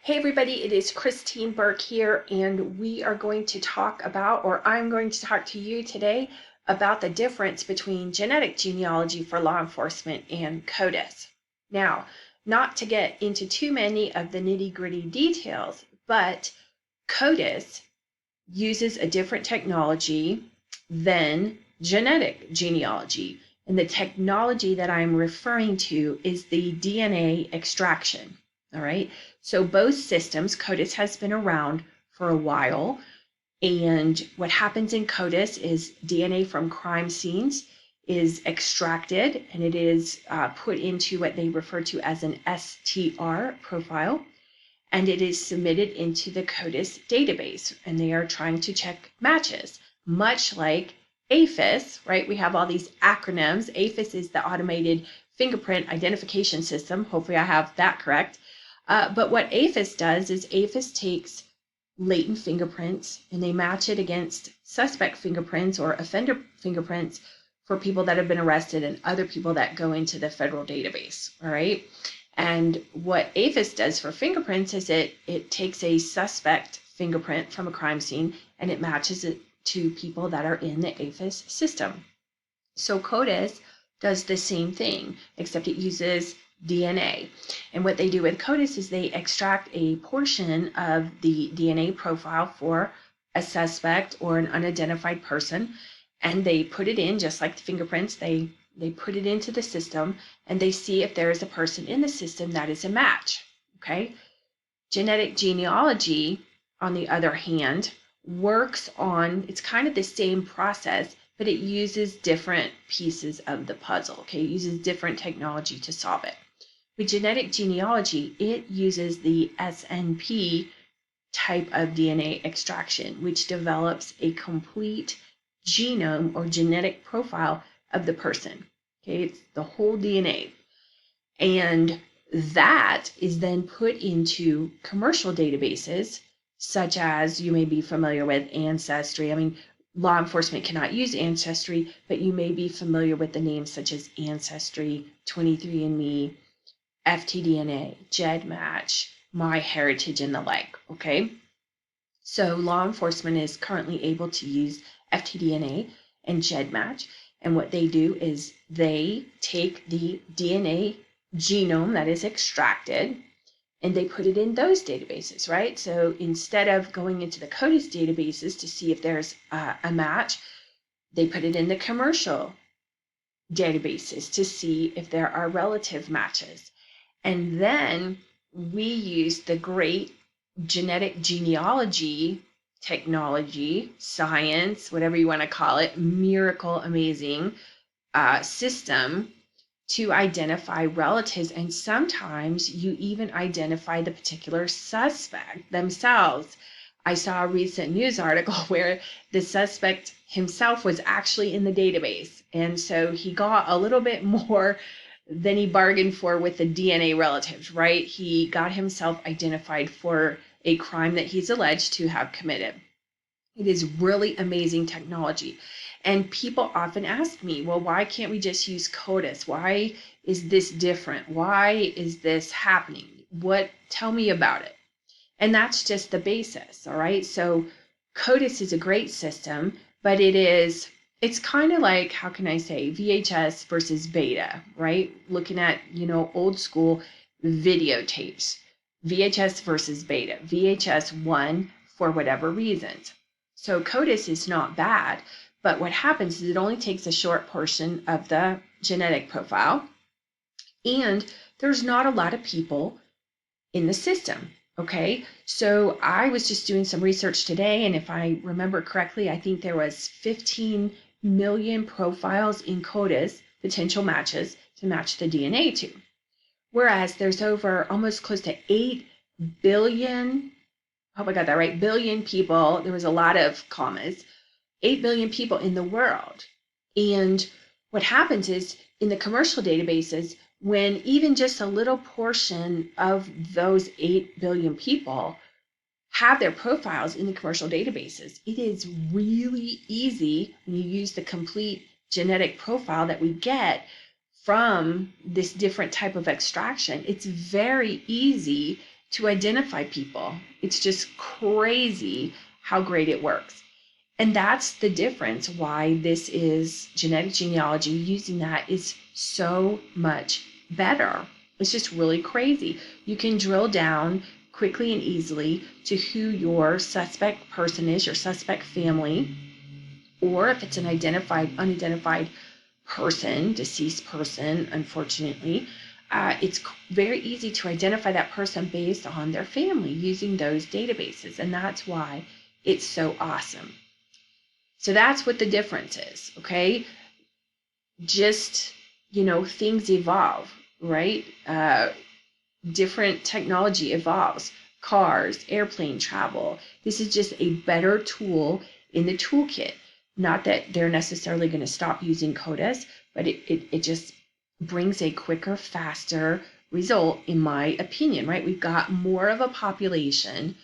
Hey everybody, it is Christine Burke here, and we are going to talk about, or I'm going to talk to you today about the difference between genetic genealogy for law enforcement and CODIS. Now, not to get into too many of the nitty-gritty details, but CODIS uses a different technology than genetic genealogy. And the technology that I'm referring to is the DNA extraction. All right. So both systems, CODIS has been around for a while. And what happens in CODIS is DNA from crime scenes is extracted and it is put into what they refer to as an STR profile. And it is submitted into the CODIS database. And they are trying to check matches, much like APHIS, right? We have all these acronyms. APHIS is the automated fingerprint identification system. Hopefully I have that correct. But what APHIS does is APHIS takes latent fingerprints and they match it against suspect fingerprints or offender fingerprints for people that have been arrested and other people that go into the federal database, all right? And what APHIS does for fingerprints is it takes a suspect fingerprint from a crime scene and it matches it to people that are in the APHIS system. So CODIS does the same thing, except it uses DNA. And what they do with CODIS is they extract a portion of the DNA profile for a suspect or an unidentified person, and they put it in, just like the fingerprints, they put it into the system, and they see if there is a person in the system that is a match, okay? Genetic genealogy, on the other hand, works on, it's kind of the same process, but it uses different pieces of the puzzle, okay? It uses different technology to solve it. With genetic genealogy, it uses the SNP type of DNA extraction, which develops a complete genome or genetic profile of the person. Okay, it's the whole DNA. And that is then put into commercial databases, such as you may be familiar with Ancestry. I mean, law enforcement cannot use Ancestry, but you may be familiar with the names such as Ancestry, 23andMe, FTDNA, GEDmatch, MyHeritage, and the like, okay? So law enforcement is currently able to use FTDNA and GEDmatch, and what they do is they take the DNA genome that is extracted and they put it in those databases, right? So instead of going into the CODIS databases to see if there's a match, they put it in the commercial databases to see if there are relative matches. And then we use the great genetic genealogy technology, science, whatever you want to call it, miracle amazing system to identify relatives. And sometimes you even identify the particular suspect themselves. I saw a recent news article where the suspect himself was actually in the database. And so he got a little bit more than he bargained for with the DNA relatives, right? He got himself identified for a crime that he's alleged to have committed. It is really amazing technology. And people often ask me, well, why can't we just use CODIS? Why is this different? Why is this happening? Tell me about it. And that's just the basis, all right? So CODIS is a great system, but it's kind of like, how can I say, VHS versus beta, right? Looking at, old school videotapes, VHS versus beta. VHS won for whatever reasons. So CODIS is not bad, but what happens is it only takes a short portion of the genetic profile, and there's not a lot of people in the system. Okay, so I was just doing some research today, and if I remember correctly, I think there was 15 million profiles in CODIS, potential matches to match the DNA to. Whereas there's over almost close to 8 billion, I hope I got that right, billion people, there was a lot of commas, 8 billion people in the world. And what happens is in the commercial databases, when even just a little portion of those 8 billion people have their profiles in the commercial databases, it is really easy when you use the complete genetic profile that we get from this different type of extraction. It's very easy to identify people. It's just crazy how great it works. And that's the difference why this is genetic genealogy. Using that is so much better. It's just really crazy. You can drill down quickly and easily to who your suspect person is, your suspect family, or if it's an unidentified person, deceased person, unfortunately, it's very easy to identify that person based on their family using those databases. And that's why it's so awesome. So that's what the difference is, okay? Just, things evolve, right? Different technology evolves. Cars, airplane travel. This is just a better tool in the toolkit. Not that they're necessarily going to stop using CODIS, but it just brings a quicker, faster result, in my opinion, right? We've got more of a population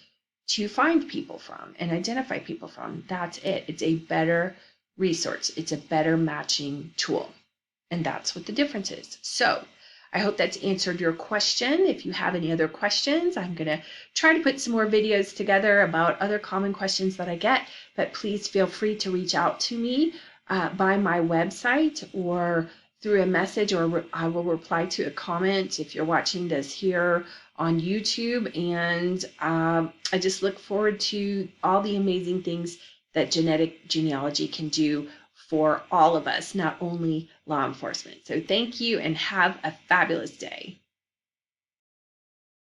to find people from and identify people from. That's it. It's a better resource. It's a better matching tool. And that's what the difference is. So I hope that's answered your question. If you have any other questions, I'm going to try to put some more videos together about other common questions that I get, but please feel free to reach out to me by my website or through a message, or I will reply to a comment if you're watching this here on YouTube. And I just look forward to all the amazing things that genetic genealogy can do for all of us, not only law enforcement. So thank you and have a fabulous day.